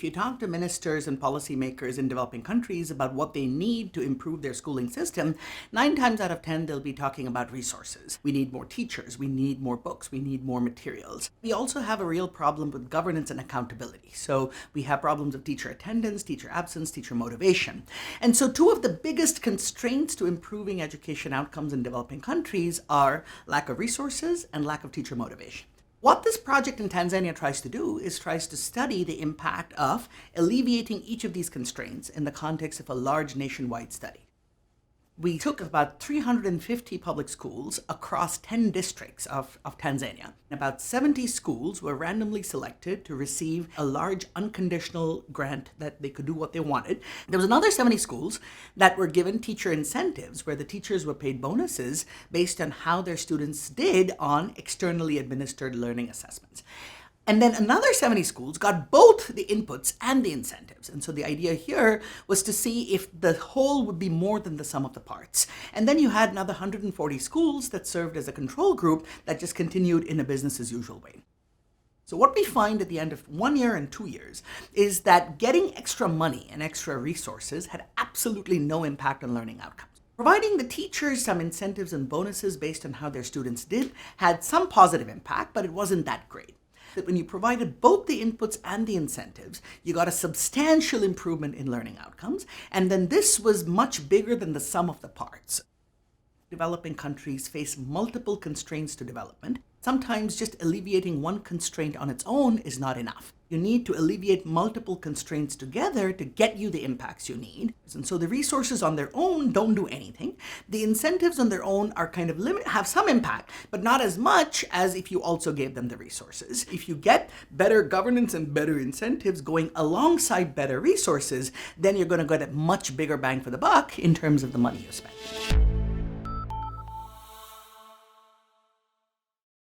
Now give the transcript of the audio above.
If you talk to ministers and policymakers in developing countries about what they need to improve their schooling system, 9 times out of 10, they'll be talking about resources. We need more teachers, we need more books, we need more materials. We also have a real problem with governance and accountability. So we have problems of teacher attendance, teacher absence, teacher motivation. And so 2 of the biggest constraints to improving education outcomes in developing countries are lack of resources and lack of teacher motivation. What this project in Tanzania tries to do is tries to study the impact of alleviating each of these constraints in the context of a large nationwide study. We took about 350 public schools across 10 districts of Tanzania. About 70 schools were randomly selected to receive a large unconditional grant that they could do what they wanted. There was another 70 schools that were given teacher incentives where the teachers were paid bonuses based on how their students did on externally administered learning assessments. And then another 70 schools got both the inputs and the incentives. And so the idea here was to see if the whole would be more than the sum of the parts. And then you had another 140 schools that served as a control group that just continued in a business as usual way. So what we find at the end of 1 year and 2 years is that getting extra money and extra resources had absolutely no impact on learning outcomes. Providing the teachers some incentives and bonuses based on how their students did had some positive impact, but it wasn't that great. That when you provided both the inputs and the incentives, you got a substantial improvement in learning outcomes. And then this was much bigger than the sum of the parts. Developing countries face multiple constraints to development. Sometimes just alleviating one constraint on its own is not enough. You need to alleviate multiple constraints together to get you the impacts you need. And so the resources on their own don't do anything. The incentives on their own are kind of have some impact, but not as much as if you also gave them the resources. If you get better governance and better incentives going alongside better resources, then you're going to get a much bigger bang for the buck in terms of the money you spend.